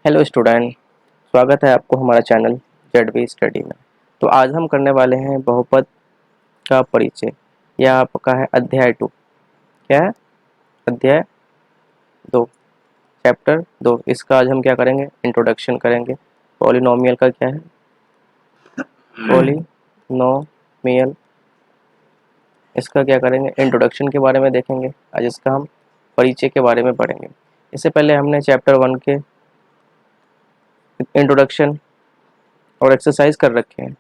Hello student. स्वागत है आपको हमारा चैनल जेड बी स्टडी में। तो आज हम करने वाले हैं बहुपद का परिचय। यह आपका है अध्याय 2। क्या है? अध्याय 2, चैप्टर 2। इसका आज हम क्या करेंगे? इंट्रोडक्शन करेंगे। पॉलिनोमियल का क्या है? पॉलिनोमियल, इसका क्या करेंगे? इंट्रोडक्शन के बारे में देखेंगे। आज इसका हम परिचय के बारे में पढ़ेंगे। इससे पहले हमने चैप्टर 1 के इंट्रोडक्शन और एक्सरसाइज कर रखे हैं।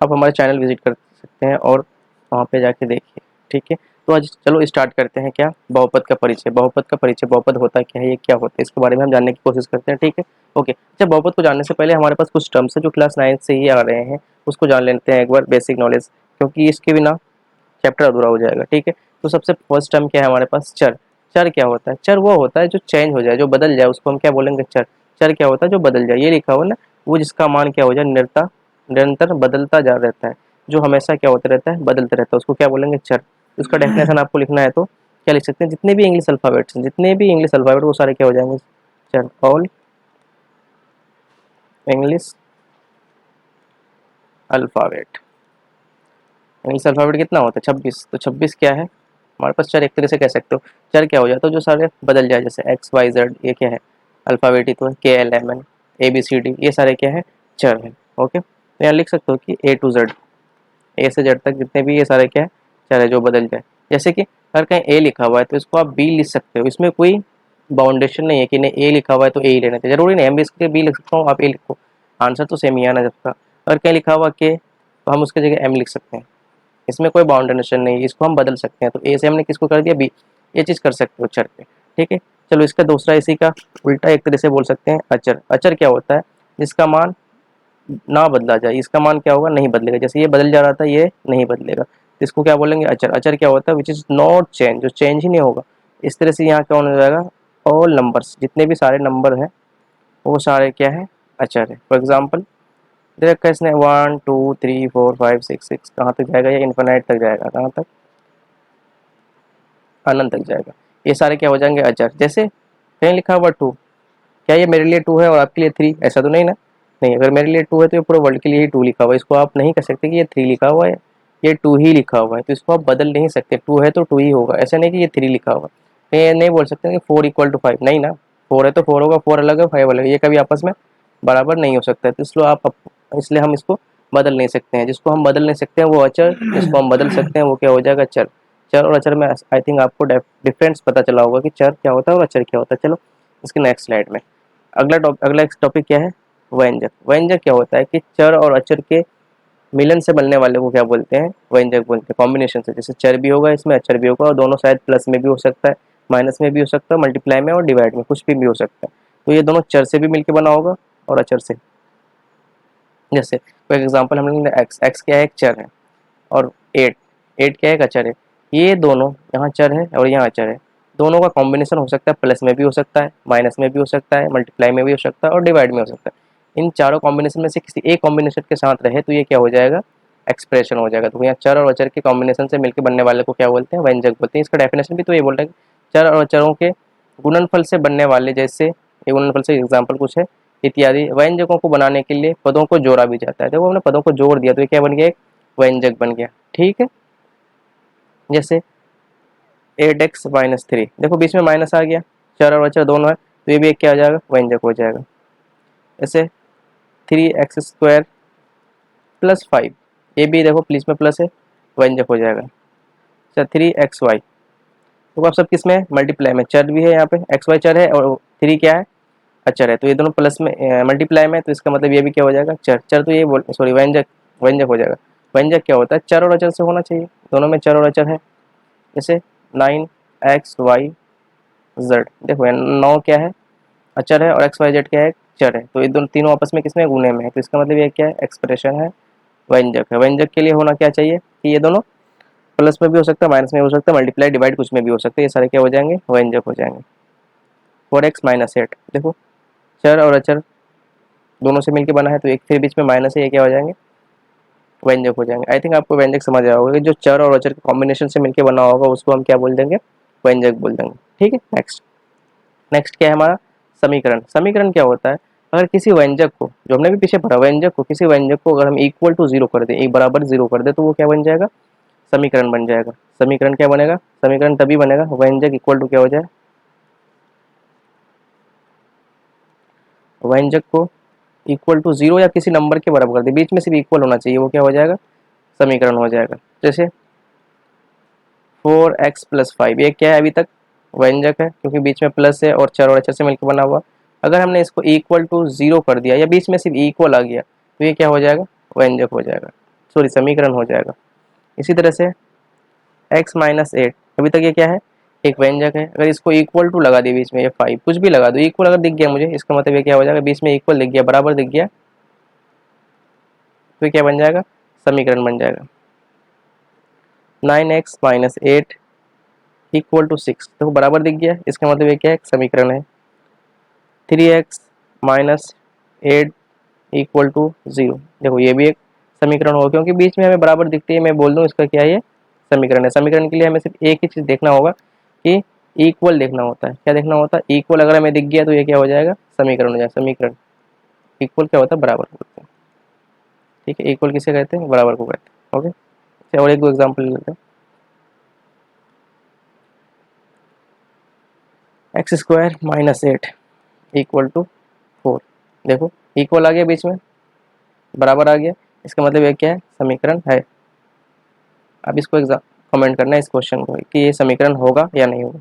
आप हमारे चैनल विजिट कर सकते हैं और वहाँ पे जाके देखिए। ठीक है, तो आज चलो स्टार्ट करते हैं। क्या? बहुपद का परिचय। बहुपद का परिचय, बहुपद होता क्या है, ये क्या होता है, इसके बारे में हम जानने की कोशिश करते हैं। ठीक है, ओके। अच्छा, बहुपद को जानने से पहले हमारे पास कुछ टर्म्स है जो क्लास 9 से ही आ रहे हैं, उसको जान लेते हैं एक बार, बेसिक नॉलेज, क्योंकि इसके बिना चैप्टर अधूरा हो जाएगा। ठीक है, तो सबसे फर्स्ट टर्म क्या है हमारे पास? चर। चर क्या होता है? चर वो होता है जो चेंज हो जाए, जो बदल जाए, उसको हम क्या बोलेंगे? चर। चर क्या होता है? जो बदल जाए। ये लिखा हुआ ना, वो जिसका मान क्या हो जाए? निरंतर बदलता जा रहता है, जो हमेशा क्या होता रहता है? बदलता रहता है, उसको क्या बोलेंगे? चर। उसका डेफिनेशन आपको लिखना है तो क्या लिख सकते हैं? जितने भी इंग्लिश अल्फाबेट्स, जितने भी इंग्लिश अल्फाबेट, वो सारे क्या हो जाएंगे? चर। All English alphabet. English alphabet कितना होता है? 26। तो 26 क्या है हमारे पास? चर। एक तरह से कह सकते हो चर क्या हो जाता है? जो सारे बदल जाए, जैसे एक्स वाई जेड, ये क्या है? अल्फाबेट ही तो है। K L M N A B C D, ये सारे क्या है? चर है। ओके, तो यहाँ लिख सकते हो कि ए टू जेड, ए से जेड तक जितने भी, ये सारे क्या है? चर है जो बदल जाए। जैसे कि अगर कहीं ए लिखा हुआ है तो इसको आप बी लिख सकते हो, इसमें कोई बाउंडेशन नहीं है कि नहीं ए लिखा हुआ है तो ए ही लेना चाहिए, जरूरी नहीं है। मैं इसके बी लिख सकता हूँ, आप ए लिखो, आंसर तो सेम ही आना सबका। अगर कहीं लिखा हुआ के, तो हम उसकी जगह एम लिख सकते हैं, इसमें कोई बाउंडेशन नहीं है, इसको हम बदल सकते हैं। तो ए से हमने किसको कर दिया? बी। ये चीज़ कर सकते हो चर पे। ठीक है, चलो इसका दूसरा, इसी का उल्टा एक तरह से बोल सकते हैं अचर। अचर क्या होता है? जिसका मान ना बदला जाए। इसका मान क्या होगा? नहीं बदलेगा। जैसे ये बदल जा रहा था, ये नहीं बदलेगा, तो इसको क्या बोलेंगे? अचर। अचर क्या होता है? विच इज नॉट चेंज, जो चेंज ही नहीं होगा। इस तरह से यहाँ क्या होने जाएगा? ऑल नंबर्स, जितने भी सारे नंबर हैं वो सारे क्या है? अचर है। फॉर एग्जाम्पल देखा इसने 1 2 3 4 5 6 6 कहाँ तक जाएगा? ये इन्फिनाइट तक जाएगा। कहाँ तक? अनंत तक जाएगा। ये सारे क्या हो जाएंगे? अचर। जैसे कहीं लिखा हुआ 2, क्या ये मेरे लिए 2 है और आपके लिए 3? ऐसा तो नहीं ना। नहीं, अगर मेरे लिए 2 है तो ये पूरे वर्ल्ड के लिए ही 2 लिखा हुआ है, इसको आप नहीं कह सकते कि ये 3 लिखा हुआ है, ये 2 ही लिखा हुआ है, तो इसको आप बदल नहीं सकते। 2 है तो 2 ही होगा, ऐसा नहीं कि ये 3 लिखा हुआ है। ये नहीं बोल सकते कि 4 इक्वल टू 5, नहीं ना। 4 है तो 4 होगा, 4 अलग है 5 अलग है, ये कभी आपस में बराबर नहीं हो सकता है। तो इसलिए हम इसको बदल नहीं सकते हैं। जिसको हम बदल नहीं सकते हैं वो अचर, जिसको हम बदल सकते हैं वो क्या हो जाएगा? चर। चर और अचर में आई थिंक आपको डिफरेंस पता चला होगा कि चर क्या होता है और अचर क्या होता है। चलो इसके नेक्स्ट स्लाइड में अगला टॉपिक क्या है? व्यंजक। व्यंजक क्या होता है? कि चर और अचर के मिलन से बनने वाले को क्या बोलते हैं? व्यंजक बोलते हैं। कॉम्बिनेशन से, जैसे चर भी होगा इसमें, अचर भी होगा, और दोनों शायद प्लस में भी हो सकता है, माइनस में भी हो सकता है, मल्टीप्लाई में और डिवाइड में, कुछ भी हो सकता है। तो ये दोनों चर से भी मिलकर बना होगा और अचर से। जैसे फॉर एग्जाम्पल हम लोग एक्स, एक्स क्या है? एक चर है। और एट, एट क्या है? एक अचर है। ये दोनों, यहाँ चर है और यहाँ अचर है, दोनों का कॉम्बिनेशन हो सकता है, प्लस में भी हो सकता है, माइनस में भी हो सकता है, मल्टीप्लाई में भी हो सकता है और डिवाइड में हो सकता है। इन चारों कॉम्बिनेशन में से किसी एक कॉम्बिनेशन के साथ रहे तो ये क्या हो जाएगा? एक्सप्रेशन हो जाएगा। तो यहाँ चर और अचर के कॉम्बिनेशन से मिलकर बनने वाले को क्या बोलते हैं? व्यंजक बोलते हैं। इसका डेफिनेशन भी तो ये बोल रहा है कि चर और अचरों के गुणनफल से बनने वाले, जैसे ये गुणनफल से एग्जाम्पल कुछ है, इत्यादि व्यंजकों को बनाने के लिए पदों को जोड़ा भी जाता है। देखो हमने पदों को जोड़ दिया तो ये क्या बन गया? एक व्यंजक बन गया। ठीक है, जैसे 8x-3, देखो बीच में माइनस आ गया, चर और अचर दोनों है, तो ये भी एक क्या हो जाएगा? व्यंजक हो जाएगा। जैसे 3x² + 5, ये भी देखो बीच में प्लस है, व्यंजक हो जाएगा। अच्छा 3xy, तो आप सब किस में? मल्टीप्लाई में। चर भी है यहाँ पे, xy चर है और 3 क्या है? अचर है, तो ये दोनों प्लस में मल्टीप्लाई में, तो इसका मतलब ये भी क्या हो जाएगा? चर। चर तो ये बोल, सॉरी, व्यंजक, व्यंजक हो जाएगा। व्यंजक क्या होता है? चर और अचर से होना चाहिए, दोनों में चर और अचर है। जैसे 9xy z, देखो 9 क्या है? अचर है, और xyz क्या है? चर है, तो ये दोनों तीनों आपस में किसमें? गुणे में है, तो इसका मतलब ये क्या है? एक्सप्रेशन है, व्यंजक है। व्यंजक के लिए होना क्या चाहिए? कि ये दोनों प्लस में भी हो सकता है, माइनस में भी हो सकता है, मल्टीप्लाई डिवाइड कुछ में भी हो सकता है, ये सारे क्या हो जाएंगे? व्यंजक हो जाएंगे। 4x-8, देखो चर और अचर दोनों से मिलकर बना है, तो एक फिर बीच में माइनस है, ये क्या हो जाएंगे? व्यंजक हो जाएंगे। आई थिंक आपको व्यंजक समझ आया होगा कि जो चर और अचर के कॉम्बिनेशन से मिलकर बना होगा उसको हम क्या बोल देंगे? व्यंजक बोल देंगे। ठीक है, नेक्स्ट। नेक्स्ट क्या है हमारा? समीकरण, समीकरण क्या होता है, अगर किसी व्यंजक को, जो हमने भी पीछे पढ़ा, व्यंजक को, किसी व्यंजक को अगर हम इक्वल टू जीरो कर दें, एक बराबर जीरो कर दे, तो वो क्या बन जाएगा, समीकरण बन जाएगा। समीकरण क्या बनेगा, समीकरण तभी बनेगा व्यंजक इक्वल टू क्या हो जाए, व्यंजक को इक्वल टू जीरो या किसी नंबर के बराबर कर दे, बीच में सिर्फ इक्वल होना चाहिए, वो क्या हो जाएगा, समीकरण हो जाएगा। जैसे 4x+5, ये क्या है, अभी तक व्यंजक है क्योंकि बीच में प्लस है और चर और अचर से मिलकर बना हुआ। अगर हमने इसको इक्वल टू जीरो कर दिया या बीच में सिर्फ इक्वल आ गया, तो ये क्या हो जाएगा, व्यंजक हो जाएगा, सॉरी समीकरण हो जाएगा। इसी तरह से x-8, अभी तक ये क्या है, एक व्यंजक है। अगर इसको इक्वल टू लगा दिया बीच में, ये 5 कुछ भी लगा दो, इक्वल अगर दिख गया मुझे, इसका मतलब ये क्या हो जाएगा, बीच में इक्वल दिख गया, बराबर दिख गया, तो ये क्या बन जाएगा, समीकरण बन जाएगा। 9x-8 इक्वल टू 6, देखो बराबर दिख गया, इसका मतलब ये क्या है, समीकरण है। 3x-8 इक्वल टू 0, देखो ये भी एक समीकरण होगा, क्योंकि बीच में हमें बराबर दिखती है, मैं बोल दूं इसका क्या है, ये समीकरण है। समीकरण के लिए हमें सिर्फ एक ही चीज़ देखना होगा कि इक्वल देखना होता है। क्या देखना होता है, इक्वल अगर हमें दिख गया तो ये क्या हो जाएगा, समीकरण हो जाएगा। समीकरण इक्वल क्या होता है, बराबर होता है, ठीक है। इक्वल किसे कहते हैं, बराबर को कहते हैं, ओके। अच्छा, और एक दो एग्जाम्पल ले लेते हैं। x² - 8 इक्वल टू 4, देखो इक्वल आ गया, बीच में बराबर आ गया, इसका मतलब ये क्या है, समीकरण है। अब इसको एग्जाम कमेंट करना है इस क्वेश्चन को कि ये समीकरण होगा या नहीं होगा।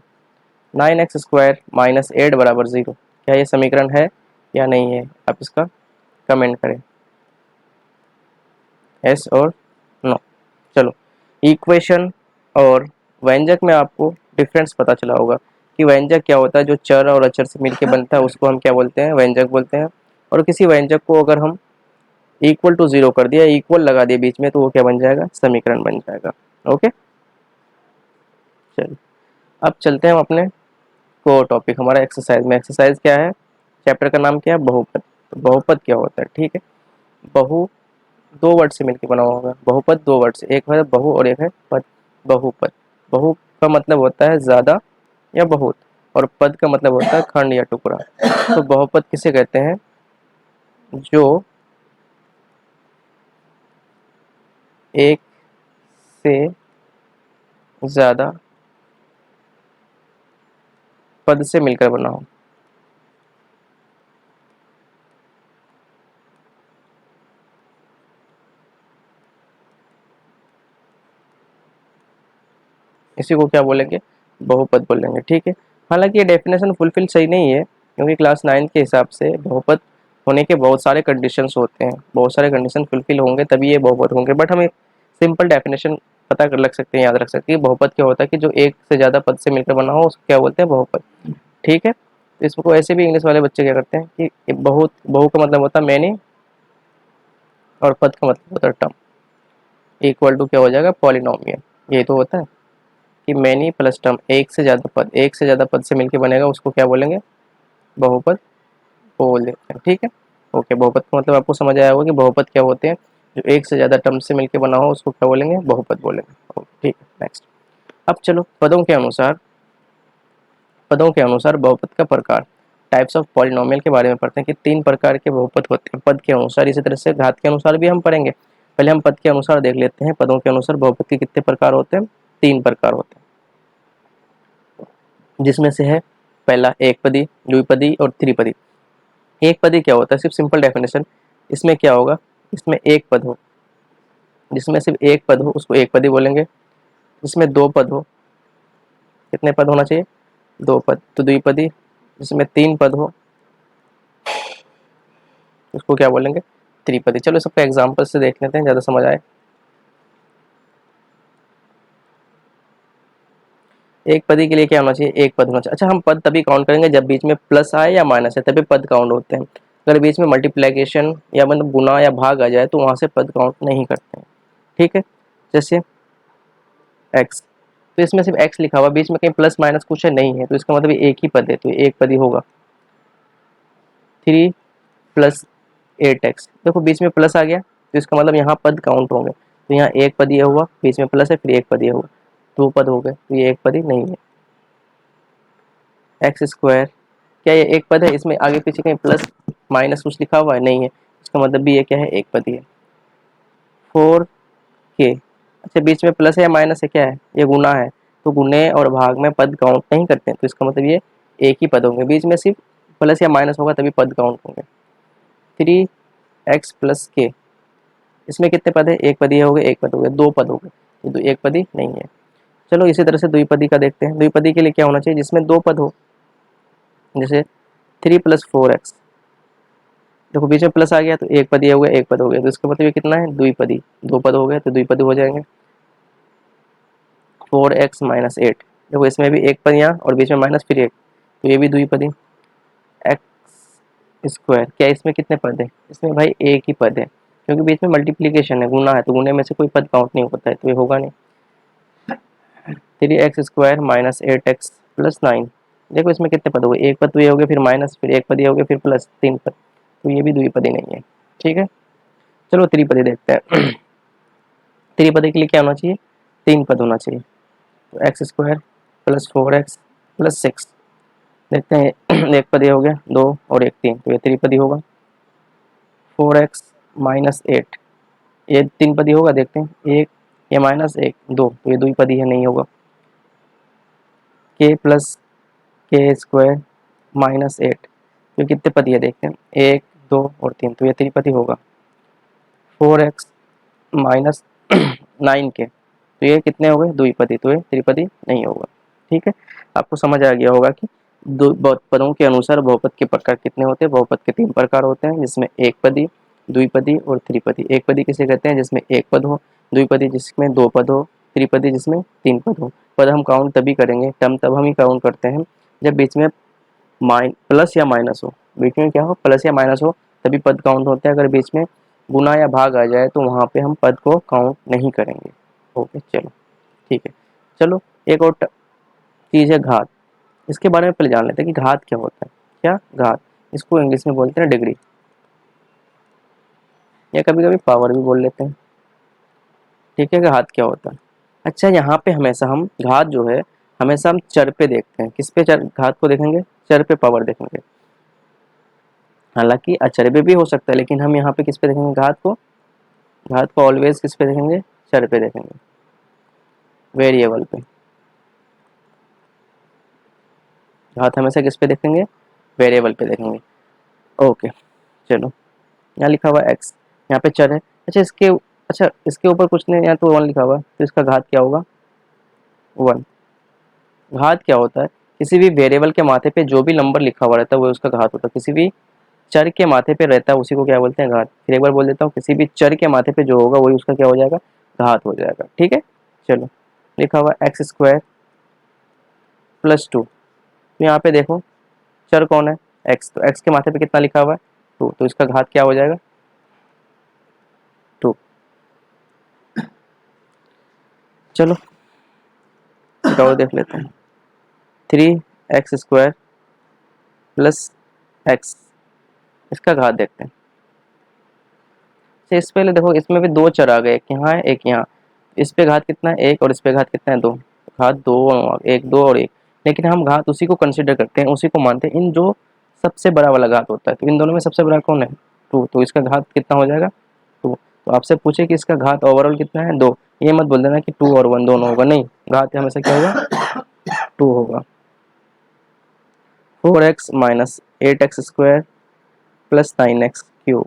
9x² - 8 बराबर 0, क्या ये समीकरण है या नहीं है, आप इसका कमेंट करें, यस और नो। चलो, इक्वेशन और व्यंजक में आपको डिफरेंस पता चला होगा कि व्यंजक क्या होता है, जो चर और अचर से मिलकर बनता है उसको हम क्या बोलते हैं, व्यंजक बोलते हैं। और किसी व्यंजक को अगर हम इक्वल टू जीरो कर दिया, इक्वल लगा दिया बीच में, तो वो क्या बन जाएगा, समीकरण बन जाएगा, ओके। चलिए, अब चलते हैं हम अपने को टॉपिक, हमारा एक्सरसाइज में। एक्सरसाइज क्या है, चैप्टर का नाम क्या है, बहुपद। तो बहुपद क्या होता है, ठीक है। बहु दो वर्ड से मिलकर बना होगा, बहुपद दो वर्ड से, एक है बहु और एक है पद। बहुपद, बहु का मतलब होता है ज्यादा या बहुत, और पद का मतलब होता है खंड या टुकड़ा। तो बहुपद किसे कहते हैं, जो एक से ज्यादा पद से मिलकर बना हो। इसी को क्या बोलेंगे, बहुपद बोलेंगे, ठीक है। हालांकि ये डेफिनेशन फुलफिल सही नहीं है, क्योंकि क्लास 9 के हिसाब से बहुपद होने के बहुत सारे कंडीशंस होते हैं, बहुत सारे कंडीशन फुलफिल होंगे तभी ये बहुपद होंगे। बट हम एक सिंपल डेफिनेशन पता कर लग सकते हैं, याद रख सकते हैं। बहुपद क्या होता है कि जो एक से ज़्यादा पद से मिलकर बना हो, उसको क्या बोलते हैं, बहुपद, ठीक है। तो इसको ऐसे भी इंग्लिश वाले बच्चे क्या करते हैं कि बहुत, बहु का मतलब होता है मैनी, और पद का मतलब होता है टर्म। इक्वल टू क्या हो जाएगा, पॉलिनोमियल। ये तो होता है कि मैनी प्लस टर्म, एक से ज़्यादा पद, एक से ज़्यादा पद से मिलकर बनेगा, उसको क्या बोलेंगे, बहुपद बोल देते हैं, ठीक है। ओके, बहुपद का मतलब आपको समझ आया होगा कि बहुपद क्या होते हैं, जो एक से ज़्यादा टर्म से मिलकर बना हो उसको क्या बोलेंगे, बहुपद बोलेंगे, ओके, ठीक है। नेक्स्ट, अब चलो पदों के अनुसार बहुपद का प्रकार, टाइप्स ऑफ पॉलिनोमियल के बारे में पढ़ते हैं कि 3 प्रकार के बहुपद होते हैं पद के अनुसार। इसी तरह से घात के अनुसार भी हम पढ़ेंगे। पहले हम पद के अनुसार देख लेते हैं, पदों के अनुसार बहुपद के कितने प्रकार होते हैं, 3 प्रकार होते हैं, जिसमें से है पहला एक पदी, द्विपदी और त्रिपदी। एक पदी क्या होता है, सिर्फ सिंपल डेफिनेशन, इसमें क्या होगा, इसमें एक पद हो, जिसमें सिर्फ एक पद हो उसको एक पदी बोलेंगे। जिसमें दो पद हो, कितने पद होना चाहिए, 2 पद, तो द्विपदी। जिसमें 3 पद हो उसको क्या बोलेंगे, त्रिपदी। चलो सबका एग्जाम्पल से देख लेते हैं, ज़्यादा समझ आए। एक पदी के लिए क्या होना चाहिए, एक पद होना चाहिए। अच्छा, हम पद तभी काउंट करेंगे जब बीच में प्लस आए या माइनस है, तभी पद काउंट होते हैं। अगर बीच में मल्टीप्लिकेशन या मतलब गुना या भाग आ जाए तो वहाँ से पद काउंट नहीं करते हैं, ठीक है। जैसे एक्स, तो इसमें सिर्फ एक्स लिखा हुआ, बीच में कहीं प्लस माइनस कुछ है नहीं है, तो इसका मतलब एक ही पद है, तो एक पद ही होगा। 3 + 8x, देखो बीच में प्लस आ गया तो इसका मतलब यहाँ पद काउंट होंगे, तो यहाँ एक पद ये हुआ, बीच में प्लस है, फिर एक पद ये हुआ, 2 पद हो गए, तो ये एक पद ही नहीं है। x² क्या ये एक पद है? इसमें आगे पीछे कहीं प्लस माइनस कुछ लिखा हुआ है? नहीं है, इसका मतलब भी ये क्या है? एक पद ही है। 4k, अच्छा बीच में प्लस है या माइनस है? क्या है ये? गुना है, तो गुने और भाग में पद काउंट नहीं करते हैं, तो इसका मतलब ये एक ही पद होंगे। बीच में सिर्फ प्लस या माइनस होगा तभी पद काउंट होंगे। 3x प्लस के, इसमें कितने पद है? एक पदी हो गए, एक पद हो गए, दो पद हो गए, ये तो एक पदी नहीं है। चलो इसी तरह से द्विपदी का देखते हैं। द्विपदी के लिए क्या होना चाहिए? जिसमें दो पद हो, जैसे 3 प्लस 4x, देखो बीच में प्लस आ गया तो एक पदी हो गया, एक पद हो गया, तो इसका मतलब ये कितना है? द्विपदी, दो पद हो गए तो द्विपदी हो जाएंगे। 4x माइनस 8, देखो इसमें भी एक पद यहाँ और बीच में माइनस फिर एक, तो ये भी द्विपदी। एक्स स्क्वायर, क्या इसमें कितने पद है? इसमें भाई एक ही पद है, क्योंकि बीच में मल्टीप्लीकेशन है, गुना है, तो गुने में से कोई पद काउंट नहीं होता है, तो ये होगा नहीं। 3x² माइनस 8x प्लस 9, देखो इसमें कितने पद हो गए? एक पद तो ये हो गया, फिर माइनस, फिर एक पद ये हो गया, फिर प्लस, तीन पद, तो ये भी द्विपदी नहीं है। ठीक है, चलो त्रिपदी देखते हैं। त्रिपदी के लिए क्या होना चाहिए? तीन पद होना चाहिए, तो x² प्लस 4x प्लस 6, देखते हैं। एक पद ये हो गया, दो और एक तीन, तो ये त्रिपदी होगा। 4x माइनस 8, ये तीन पदी होगा, देखते हैं। एक, ये माइनस एक, दो, तो ये द्विपदी है, नहीं होगा। k प्लस k² माइनस 8, तो कितने पदी है? देखते हैं, एक, दो और तीन, तो ये त्रिपदी होगा। 4x माइनस 9k, तो ये कितने हो गए? द्विपदी, तो ये त्रिपदी नहीं होगा। ठीक है, आपको समझ आ गया होगा कि दो पदों के अनुसार बहुपद के प्रकार कितने होते हैं। बहुपद के तीन प्रकार होते हैं, जिसमें एक पदी, द्विपदी और त्रिपदी। एक पदी किसे कहते हैं? जिसमें एक पद हो, द्विपदी जिसमें दो पद हो, त्रिपदी जिसमें तीन पद हो। पद हम काउंट तभी करेंगे, टर्म तब हम ही काउंट करते हैं जब बीच में प्लस या माइनस हो। बीच में क्या हो? प्लस या माइनस हो, तभी पद काउंट होते हैं। अगर बीच में गुना या भाग आ जाए तो वहाँ पे हम पद को काउंट नहीं करेंगे। ओके चलो, ठीक है। चलो एक और चीज़ है घात, इसके बारे में पहले जान लेते हैं कि घात क्या होता है। क्या? घात, इसको इंग्लिश में बोलते हैं डिग्री, या कभी कभी पावर भी बोल लेते हैं। ठीक है, घात क्या होता है? अच्छा, यहाँ पे हमेशा हम घात जो है हमेशा हम चर पे देखते हैं। किस पे चर घात को देखेंगे? चर पे पावर देखेंगे। हालांकि अचर पे भी हो सकता है, लेकिन हम यहाँ पे किस पे देखेंगे घात को? घात को ऑलवेज किस पे देखेंगे? चर पे देखेंगे, वेरिएबल पे। घात हमेशा किस पे देखेंगे? वेरिएबल पे देखेंगे। ओके चलो, यहाँ लिखा हुआ एक्स, यहाँ पे चर है। अच्छा इसके ऊपर कुछ नहीं, यहाँ तो 1 लिखा हुआ है, तो इसका घात क्या होगा? 1। घात क्या होता है? किसी भी वेरिएबल के माथे पे जो भी नंबर लिखा हुआ रहता है वो उसका घात होता है। किसी भी चर के माथे पे रहता है उसी को क्या बोलते हैं? घात। फिर एक बार बोल देता हूँ, किसी भी चर के माथे पे जो होगा वही उसका क्या हो जाएगा? घात हो जाएगा। ठीक है, चलो लिखा हुआ x² प्लस 2, तो यहाँ पे देखो चर कौन है? x, तो x के माथे पे कितना लिखा हुआ है? 2, तो इसका घात क्या हो जाएगा? 2। चलो और देख लेते हैं। 3x² प्लस x, इसका घात देखते हैं। इस पहले देखो, इसमें भी दो चर आ गए, एक यहाँ है एक यहाँ। इस पे घात कितना है? एक, और इस पे घात कितना है? 2। घात दो, एक, दो और एक, लेकिन हम घात उसी को कंसिडर करते हैं, उसी को मानते हैं इन जो सबसे बड़ा वाला घात होता है। तो इन दोनों में सबसे बड़ा कौन है? 2, तो इसका घात कितना हो जाएगा? 2। तो आपसे पूछे कि इसका घात ओवरऑल कितना है? 2, ये मत बोल देना कि 2 और 1 दोनों होगा, नहीं, घात हमेशा क्या होगा? 2 होगा। 4x minus 8x² plus 9x³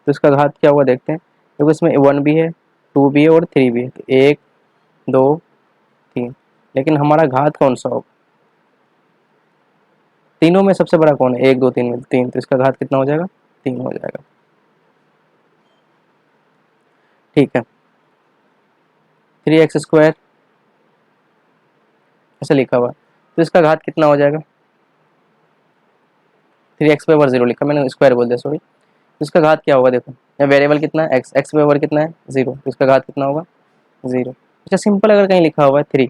तो इसका घात क्या हुआ देखते हैं। देखो इसमें 1 भी है, 2 भी है और 3 भी है, तो 1, 2, 3, लेकिन हमारा घात कौन सा होगा? तीनों में सबसे बड़ा कौन है? 1, 2, 3 में 3, तो इसका घात कितना हो जाएगा? 3 हो जाएगा। ठीक है, 3x² ऐसा लिखा हुआ, तो इसका घात कितना हो जाएगा? 3x पे ओवर 0 लिखा मैंने, स्क्वायर बोल दिया सॉरी। तो इसका घात क्या होगा? देखो यहाँ वेरिएबल कितना है? x, x पे ओवर कितना है? 0, तो इसका घात कितना होगा? 0। अच्छा सिंपल, अगर कहीं लिखा हुआ है 3,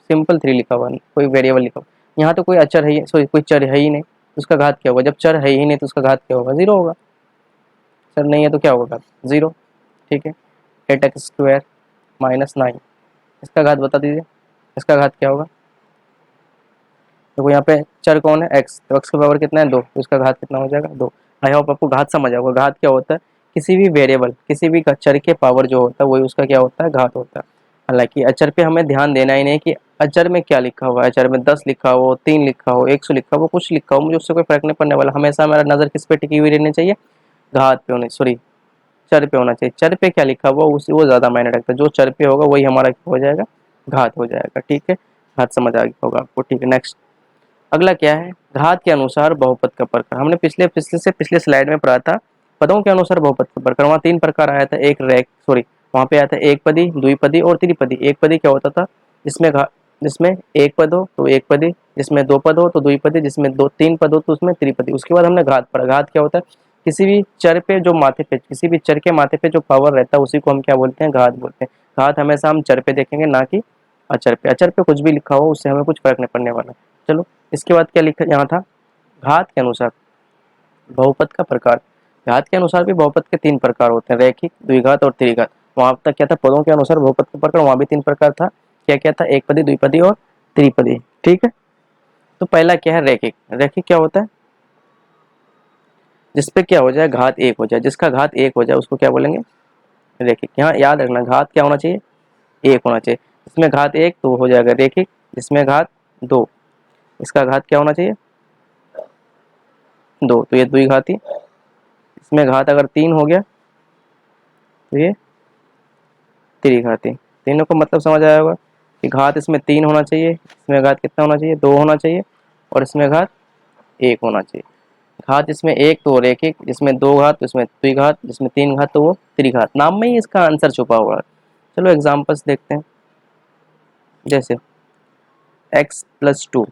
सिंपल 3 लिखा हुआ है, कोई वेरिएबल लिखा हुआ, यहाँ तो कोई अचर है ही, सॉरी कोई चर है ही नहीं, तो उसका घात क्या होगा? जब चर है ही नहीं तो उसका घात क्या होगा? 0 होगा। चर नहीं है तो क्या होगा? घात 0। ठीक है, 8x² माइनस 9, इसका घात बता दीजिए, इसका घात क्या होगा? देखो यहाँ पे चर कौन है, एक्स, तो एक्स का पावर कितना है 2, तो इसका घात कितना हो जाएगा 2। आई होप आपको घात समझ आएगा। घात क्या होता है, किसी भी वेरिएबल, किसी भी चर के पावर जो होता है वही उसका क्या होता है, घात होता है। हालांकि अचर पे हमें ध्यान देना ही नहीं कि अचर में क्या लिखा हुआ है, अचर में 10 लिखा हो, 3 लिखा हो, 100 लिखा हो, कुछ लिखा हो, मुझे उससे कोई फर्क नहीं पड़ने वाला। हमेशा हमारा नज़र किस पे टिकी हुई रहनी चाहिए, घात पे होनी, सॉरी चर पे होना चाहिए। चर पे क्या लिखा हुआ उसी वो ज़्यादा मायने रखता है, जो चर पे होगा वही हमारा क्या हो जाएगा, घात हो जाएगा। ठीक है, घात समझ आ गया होगा आपको। ठीक है, नेक्स्ट अगला क्या है, घात के अनुसार बहुपद का प्रकार। हमने पिछले स्लाइड में पढ़ा था पदों के अनुसार बहुपद का प्रकार। वहाँ 3 प्रकार आया था, एक रैक सॉरी वहाँ पे आया था एक पदी, द्विपदी और त्रिपदी। एक पदी क्या होता था, जिसमें एक पद हो तो एक पदी, जिसमें 2 पद हो तो द्विपदी, जिसमें 3 पद हो तो उसमें त्रिपदी। उसके बाद हमने घात पढ़ा। घात क्या होता है, किसी भी चर पे जो माथे पे, किसी भी चर के माथे पे जो पावर रहता है उसी को हम क्या बोलते हैं, घात बोलते हैं। घात हमेशा हम चर पे देखेंगे, ना कि अचर पे। अचर पे कुछ भी लिखा हो उससे हमें कुछ फर्क नहीं पड़ने वाला। चलो इसके बाद क्या लिखा यहाँ था, घात के अनुसार बहुपद का प्रकार। घात के अनुसार भी बहुपद के 3 प्रकार होते हैं, रैखिक, द्विघात और त्रिघात। वहां तक क्या था, पदों के अनुसार बहुपद का प्रकार, वहां भी 3 प्रकार था। क्या क्या था, एक पदी, द्विपदी और त्रिपदी। ठीक है, तो पहला क्या है, रैखिक। रैखिक क्या होता है, जिसपे क्या हो जाए, घात 1 हो जाए। जिसका घात 1 हो जाए उसको क्या बोलेंगे, रैखिक। यहाँ याद रखना घात क्या होना चाहिए, 1 होना चाहिए। जिसमें घात 1 तो हो जाएगा रैखिक, जिसमें घात 2 इसका घात क्या होना चाहिए, 2 तो ये द्विघाती। इसमें घात अगर 3 हो गया तो ये त्रिघाती। तीनों को मतलब समझ आया होगा कि घात इसमें 3 होना चाहिए, इसमें घात कितना होना चाहिए, 2 होना चाहिए, और इसमें घात 1 होना चाहिए। घात इसमें 1 तो रैखिक, जिसमें 2 घात तो इसमें द्विघात, जिसमें 3 घात तो वो त्रिघात। नाम में ही इसका आंसर छुपा हुआ है। चलो एग्जाम्पल्स देखते हैं। जैसे x+2,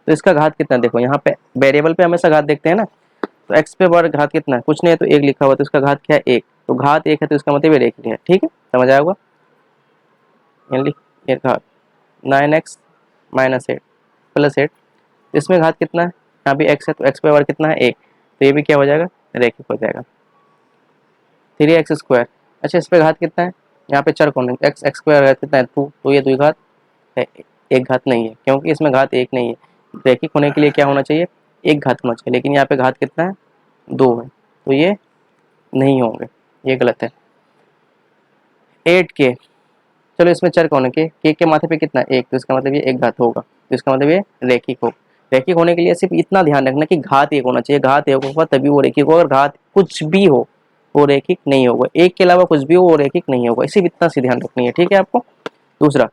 तो इसका घात कितना, देखो यहाँ पे वेरिएबल पे हमेशा घात देखते हैं ना। तो x पे बार घात कितना है, कुछ नहीं है तो 1 लिखा हुआ, तो इसका घात क्या है, 1। तो घात 1 है तो इसका मतलब ये रैखिक है। ठीक है, समझ आया होगा। ये घात 9x - 8 + 8, इसमें घात कितना है, यहाँ भी x है तो x पे बार कितना है, 1। तो ये भी क्या हो जाएगा, रैखिक हो जाएगा। 3x², अच्छा इस पे घात कितना है, यहाँ पे चर कौन है, x² कितना है 2, तो ये द्विघात है, एक घात नहीं है, क्योंकि इसमें घात 1 नहीं है। रैखिक होने के लिए क्या होना चाहिए, एक घात होना चाहिए, लेकिन यहाँ पे घात कितना है, 2 है, तो ये नहीं होंगे, ये गलत है। 8k, चलो इसमें चर कौन है, के माथे पे कितना है, 1, तो इसका मतलब ये एक घात होगा, तो इसका मतलब ये रैखिक होगा। रैखिक होने के लिए सिर्फ इतना ध्यान रखना कि घात 1 होना चाहिए। घात 1 होगा तभी वो रैखिक होगा, अगर घात कुछ भी हो वो रैखिक नहीं होगा। 1 के अलावा कुछ भी हो वो रैखिक नहीं होगा, सिर्फ इतना सी ध्यान रखनी है। ठीक है आपको। दूसरा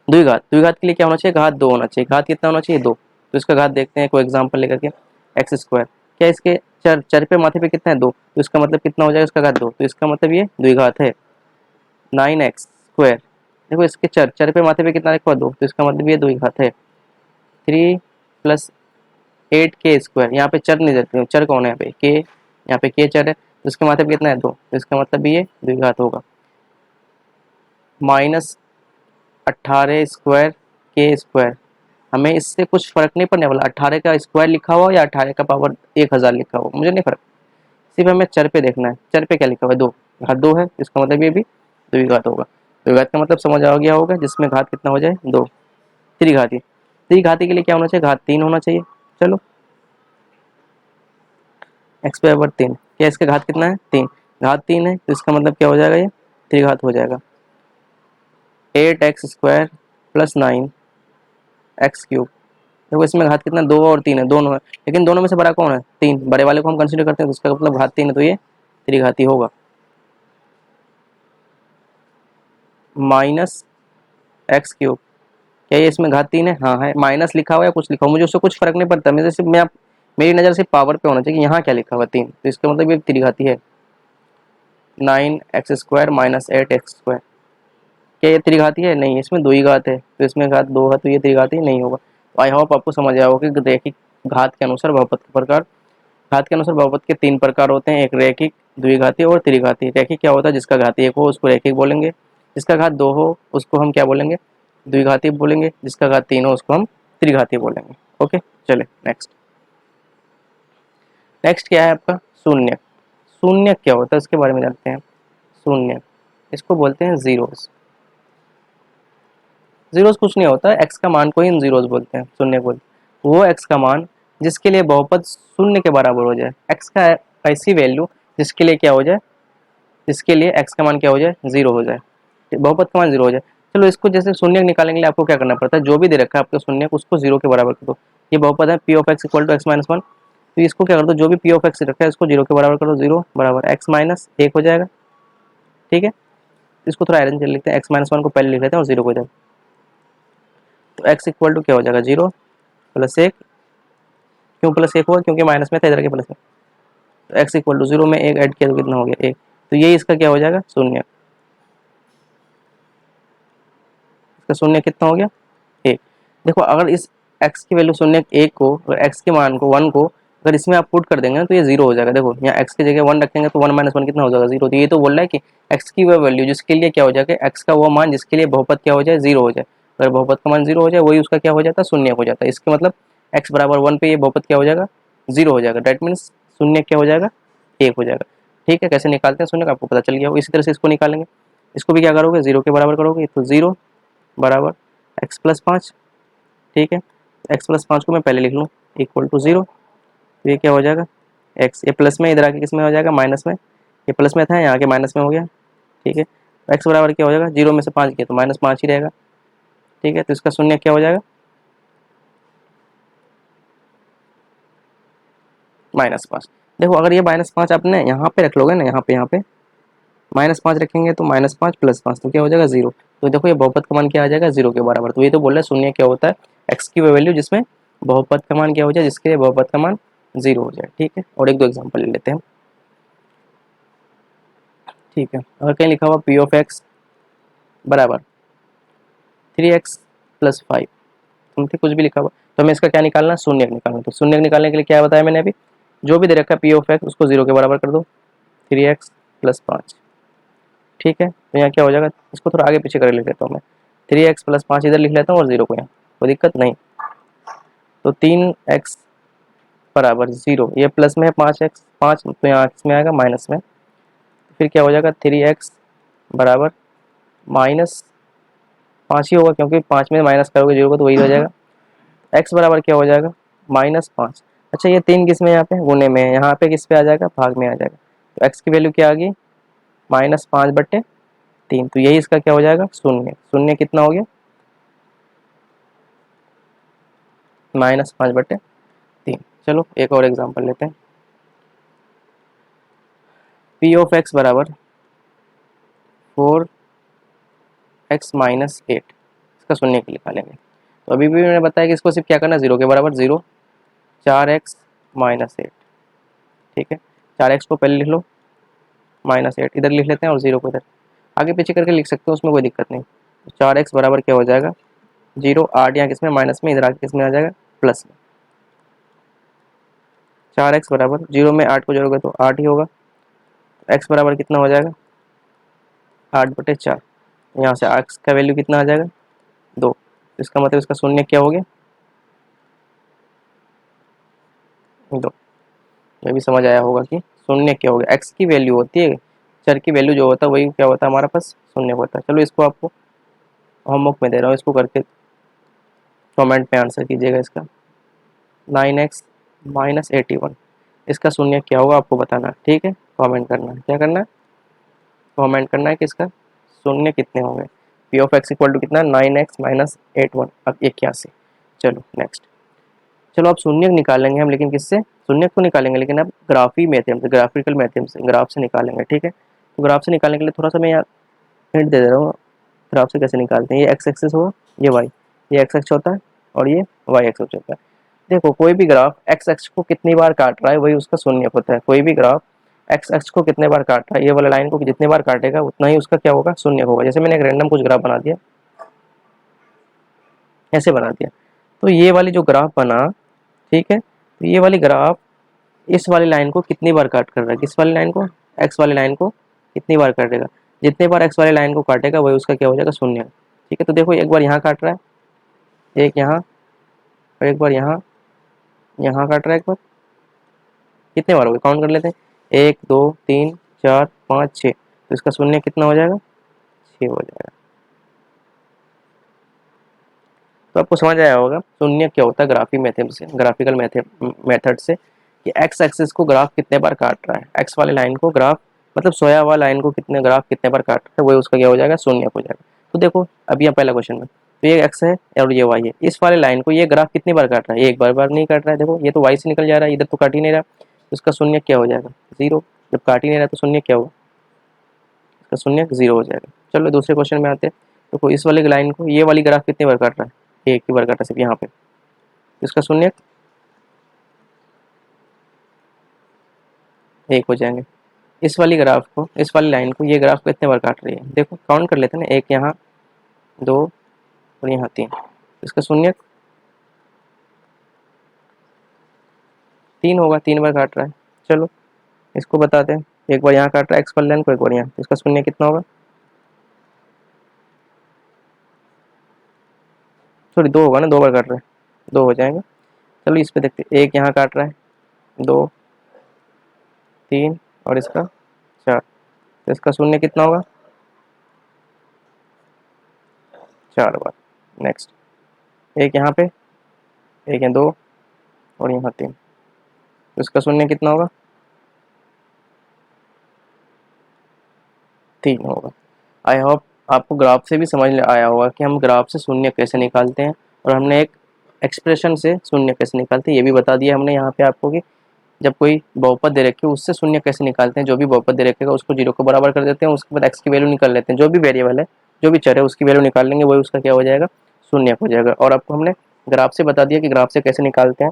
द्विघात। द्विघात के लिए क्या होना चाहिए, घात 2 होना चाहिए। घात कितना होना चाहिए, 2, तो इसका घात देखते हैं कोई एग्जाम्पल लेकर के। x², क्या इसके चर चर पे माथे पे कितना है, 2, तो इसका मतलब कितना हो जाएगा, इसका घात 2, तो इसका मतलब ये द्विघात है। 9x², देखो इसके चर चर पे माथे पे कितना लिखा, 2, तो इसका मतलब ये द्विघात है। 3 + 8k², यहाँ पे चर नहीं देते, चर कौन है यहाँ पे, के, यहाँ पे के चर है, तो इसके माथे पे कितना है, 2, तो इसका मतलब भी ये द्विघात होगा। -18² हमें इससे कुछ फर्क नहीं पड़ने वाला, 18 का स्क्वायर लिखा हुआ या 18 का पावर 1000 लिखा हुआ, मुझे नहीं फर्क। सिर्फ हमें चर पे देखना है, चर पे क्या लिखा हुआ है, 2, घात 2 है, इसका मतलब ये भी द्विघात होगा। द्विघात का मतलब समझ आ गया होगा, जिसमें घात कितना हो जाए, 2। त्रिघाती। त्रिघाती के लिए क्या होना चाहिए, घात 3 होना चाहिए। चलो x/3, क्या इसका घात कितना है, 3, घात 3 है तो इसका मतलब क्या हो जाएगा, ये त्रिघात हो जाएगा। 8x² + 9x³ देखो इसमें घात कितना, 2 और 3 है, दोनों है, लेकिन दोनों में से बड़ा कौन है, 3, बड़े वाले को हम कंसीडर करते हैं, तो इसका मतलब घात 3 है, तो ये त्रिघाती होगा। -x³, क्या ये इसमें घात 3 है, हाँ है, माइनस लिखा हुआ है कुछ लिखा हुआ, मुझे उससे कुछ फर्क नहीं पड़ता, मुझे सिर्फ मेरी नज़र सिर्फ पावर पे होना चाहिए कि यहाँ क्या लिखा हुआ, 3, तो इसका मतलब ये त्रिघाती है। 9x² - 8x², क्या ये त्रिघाती है, नहीं, इसमें दो ही घात है, तो इसमें घात 2 है, तो ये त्रिघाती नहीं होगा। तो आई होप आपको समझ आया होगा कि रैखिक घात के अनुसार बहुपद के प्रकार। घात के अनुसार बहुपद के 3 प्रकार होते हैं, एक रैखिक, द्विघाती और त्रिघाती। रैखिक क्या होता है, जिसका घात 1 हो उसको रैखिक बोलेंगे, जिसका घात 2 हो उसको हम क्या बोलेंगे, द्विघाती बोलेंगे, जिसका घात 3 हो उसको हम त्रिघाती बोलेंगे। ओके, चले नेक्स्ट। नेक्स्ट क्या है आपका, शून्य। शून्य क्या होता है उसके बारे में जानते हैं। शून्य, इसको बोलते हैं जीरोस। जीरोस कुछ नहीं होता, एक्स का मान को ही जीरोस बोलते हैं, शून्य बोलते हैं। वो एक्स का मान जिसके लिए बहुपद शून्य के बराबर हो जाए, एक्स का ऐसी वैल्यू जिसके लिए क्या हो जाए, जिसके लिए एक्स का मान क्या हो जाए, जीरो हो जाए, बहुपद का मान जीरो हो जाए। चलो इसको जैसे शून्य निकालने के लिए आपको क्या करना पड़ता है, जो भी दे रखा है आपको शून्य उसको जीरो के बराबर कर दो। ये बहुपद है P of X equal to X minus one, तो इसको क्या कर दो, जो भी पी ऑफ एक्स रखा है इसको जीरो के बराबर कर दो, जीरो बराबर एक्स माइनस एक हो जाएगा। ठीक है, इसको थोड़ा अरेंज कर लेते हैं, एक्स माइनस वन को पहले लिख लेते हैं और जीरो को इधर, तो एक्स इक्वल टू क्या हो जाएगा, जीरो प्लस एक। क्यों प्लस एक हुआ, क्योंकि माइनस में था, इधर के प्लस में, तो एक्स इक्वल टू जीरो में एक ऐड किया तो कितना हो गया, एक। तो ये इसका क्या हो जाएगा, शून्य। इसका शून्य कितना हो गया, एक। देखो अगर इस x की वैल्यू शून्य एक को और x के मान को वन को अगर इसमें आप पुट कर देंगे तो ये जीरो हो जाएगा। देखो यहाँ x की जगह वन रखेंगे तो वन माइनस वन कितना हो जाएगा, जीरो। तो ये तो बोल रहा है कि x की वो वैल्यू जिसके लिए क्या हो जाएगा, x का वो मान जिसके लिए बहुपद क्या हो जाए, जीरो हो जाए। अगर बहुपद का मान जीरो हो जाए वही उसका क्या हो जाता है, शून्य हो जाता है। इसके मतलब x बराबर वन पे ये बहुपद क्या हो जाएगा, जीरो हो जाएगा। डेट मीन्स शून्य क्या हो जाएगा, एक हो जाएगा। ठीक है, कैसे निकालते हैं शून्य का आपको पता चल गया होगा। इसी तरह से इसको निकालेंगे, इसको भी क्या करोगे, जीरो के बराबर करोगे, तो जीरो बराबर एक्स प्लस पाँच। ठीक है, एक्स प्लस पाँच को मैं पहले लिख लूँ इक्वल टू जीरो, तो ये क्या हो जाएगा, एक्स, ये प्लस में इधर आके किस में हो जाएगा, माइनस में। ये प्लस में था, यहाँ के माइनस में हो गया। ठीक है, तो एक्स बराबर क्या हो जाएगा, जीरो में से पाँच किया तो माइनस पाँच ही रहेगा। ठीक है, तो इसका शून्य क्या हो जाएगा, माइनस पाँच। देखो अगर ये माइनस पाँच आपने यहाँ पे रख लोगे ना, यहाँ पे माइनस पाँच रखेंगे तो माइनस पाँच प्लस पाँच तो क्या हो जाएगा, जीरो। तो देखो ये बहुपद का मान क्या आ जाएगा, जीरो के बराबर। तो ये तो बोल रहा है शून्य क्या होता है, एक्स की वो वैल्यू जिसमें बहुपद का मान क्या हो जाए, जिसके लिए बहुपद का मान जीरो हो जाए। ठीक है, और एक दो एग्जाम्पल ले लेते हैं। ठीक है, अगर कहीं लिखा हुआ पी ऑफ एक्स बराबर three x plus five, something कुछ भी लिखा हुआ, तो हमें इसका क्या निकालना है, शून्य निकालना। तो शून्य निकालने के लिए क्या बताया मैंने अभी, जो भी दे रखा है पी ऑफ एक्स उसको जीरो के बराबर कर दो, थ्री एक्स प्लस पाँच। ठीक है, तो यहाँ क्या हो जाएगा, इसको थोड़ा आगे पीछे कर लिख लेता हूँ मैं, थ्री एक्स प्लस पाँच इधर लिख लेता हूँ और जीरो को यहाँ, कोई दिक्कत नहीं। तो तीन एक्स बराबर जीरो, ये प्लस में है पाँच एक्स, पाँच तो यहाँ एक्स में आएगा माइनस में, फिर क्या हो जाएगा, थ्री एक्स बराबर माइनस पाँच ही होगा, क्योंकि पाँच में माइनस करोगे जीरो को तो वही हो जाएगा। एक्स बराबर क्या हो जाएगा, माइनस पाँच। अच्छा ये तीन किस में, यहाँ पे गुने में है, यहाँ पे किस पे आ जाएगा, भाग में आ जाएगा। तो एक्स की वैल्यू क्या आ गई, माइनस पाँच बट्टे तीन, तो यही इसका क्या हो जाएगा, शून्य। शून्य कितना हो गया, माइनस पाँच बट्टे तीन। चलो एक और एग्जांपल लेते हैं, पी ऑफ एक्स बराबर फोर एक्स माइनस एट, इसका शून्य के लिए निकालेंगे। तो अभी भी मैंने बताया कि इसको सिर्फ क्या करना है, जीरो के बराबर, जीरो चार एक्स माइनस एट। ठीक है, चार एक्स को पहले लिख लो, माइनस एट इधर लिख लेते हैं और जीरो को इधर आगे पीछे करके लिख सकते हो, उसमें कोई दिक्कत नहीं। तो चार एक्स बराबर क्या हो जाएगा, जीरो, आठ यहाँ किस में, माइनस में, इधर आगे किस में आ जाएगा, प्लस में। चार एक्स बराबर जीरो में आठ को जोड़ोगे तो आठ ही होगा, एक्स बराबर कितना हो जाएगा, आठ बटे चार। यहाँ से एक्स का वैल्यू कितना आ जाएगा, दो। इसका मतलब इसका शून्य क्या हो गया, दो। ये भी समझ आया होगा कि शून्य क्या हो गया, एक्स की वैल्यू होती है, चर की वैल्यू जो होता है वही क्या होता है हमारे पास, शून्य होता है। चलो इसको आपको होमवर्क में दे रहा हूँ, इसको करके कमेंट में आंसर कीजिएगा इसका, nine X minus eighty one, इसका शून्य क्या होगा आपको बताना। ठीक है, कमेंट करना है, क्या करना है, कमेंट करना है कि इसका शून्य कितने होंगे। P of X equal to कितना, nine X minus eight one, अब इक्यासी। चलो नेक्स्ट, चलो अब शून्य निकालेंगे हम, लेकिन किससे, शून्य को निकालेंगे लेकिन अब ग्राफी मेथड से, ग्राफिकल मेथड से, ग्राफ से निकालेंगे। ठीक है, तो ग्राफ से निकालने के लिए थोड़ा सा मैं यहाँ हिंट दे दे रहा हूँ, ग्राफ से कैसे निकालते हैं। ये एक्स एक्सिस होगा, ये वाई, ये एक्स एक्स होता है और ये वाई एक्स होता है। देखो कोई भी ग्राफ एक्स एक्स को कितनी बार काट रहा है वही उसका शून्य होता है। कोई भी ग्राफ एक्स एक्स को कितने बार काट रहा है, ये वाला लाइन को जितने बार काटेगा उतना ही उसका क्या होगा, शून्य होगा। जैसे मैंने एक रैंडम कुछ ग्राफ बना दिया, ऐसे बना दिया, तो ये वाली जो ग्राफ बना, ठीक है, तो ये वाली ग्राफ इस वाली लाइन को कितनी बार काट कर रहा है, किस वाली लाइन को, एक्स वाली लाइन को कितनी बार काटेगा, जितने बार एक्स वाली लाइन को काटेगा वही उसका क्या हो जाएगा, शून्य। ठीक है, तो देखो एक बार यहाँ काट रहा है, एक यहाँ और एक बार यहाँ, यहाँ काट रहा है एक बार, कितने बार हो गए, काउंट कर लेते हैं, एक दो तीन चार पाँच छः, तो इसका शून्य कितना हो जाएगा, छः हो जाएगा। तो आपको समझ आया होगा शून्य क्या होता है ग्राफिकल मेथड से कि एक्स एक्सिस को ग्राफ कितने बार काट रहा है, एक्स वाले लाइन को ग्राफ मतलब सोया हुआ लाइन को कितने बार काट रहा है, वही उसका क्या हो जाएगा, शून्य हो जाएगा। तो देखो अभी यहाँ पहला क्वेश्चन में तो ये एक्स है और ये वाई है, इस वाले लाइन को ये ग्राफ कितनी बार काट रहा है, एक बार नहीं काट रहा है। देखो ये तो वाई से निकल जा रहा है, इधर तो काट ही नहीं रहा, तो इसका शून्य क्या हो जाएगा, जीरो। जब काट ही नहीं रहा तो शून्य क्या होगा, इसका शून्य जीरो हो जाएगा। चलो दूसरे क्वेश्चन में आते हैं। देखो इस वाले लाइन को ये वाली ग्राफ कितनी बार काट रहा है, एक ही बार काट रहा है सिर्फ यहाँ पे, इसका शून्य एक हो जाएंगे। इस वाली लाइन को ये ग्राफ कितने बार काट रही है, देखो काउंट कर लेते हैं ना, एक यहाँ, दो और यहाँ तीन, इसका शून्य तीन होगा, तीन बार काट रहा है। चलो इसको बताते हैं, एक बार यहाँ काट रहा है एक्स वाली लाइन को, एक बार यहाँ, तो इसका शून्य कितना होगा, सॉरी दो होगा ना, दो बार काट रहा है, दो हो जाएंगे। चलो इस पे देखते हैं, एक यहाँ काट रहा है, दो, तीन और इसका चार, तो इसका शून्य कितना होगा, चार बार। नेक्स्ट एक यहाँ पे, एक यहाँ दो और यहाँ तीन, तो इसका शून्य कितना होगा, तीन होगा। आई होप आपको ग्राफ से भी समझ आया होगा कि हम ग्राफ से शून्य कैसे निकालते हैं, और हमने एक एक्सप्रेशन से शून्य कैसे निकालते हैं ये भी बता दिया हमने यहाँ पे आपको कि जब कोई बहुपद दे रखी है उससे शून्य कैसे निकालते हैं। जो भी बहुपद दे रखेगा उसको जीरो को बराबर कर देते हैं, उसके बाद एक्स की वैल्यू निकाल लेते हैं, जो भी वेरिएबल है जो भी चर है उसकी वैल्यू निकाल लेंगे, वही उसका क्या हो जाएगा, शून्य हो जाएगा। और आपको हमने ग्राफ से बता दिया कि ग्राफ से कैसे निकालते हैं,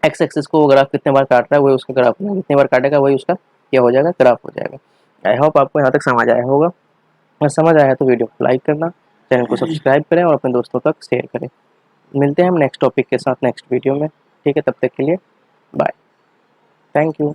एक्स एक्सिस को वो ग्राफ कितने बार काट रहा है वही उसका ग्राफ, कितने बार काटेगा वही उसका क्या हो जाएगा, ग्राफ हो जाएगा। आई होप आपको यहाँ तक समझ आया होगा, अगर समझ आया तो वीडियो को लाइक करना, चैनल को सब्सक्राइब करें और अपने दोस्तों तक शेयर करें। मिलते हैं हम नेक्स्ट टॉपिक के साथ नेक्स्ट वीडियो में, ठीक है, तब तक के लिए बाय, थैंक यू।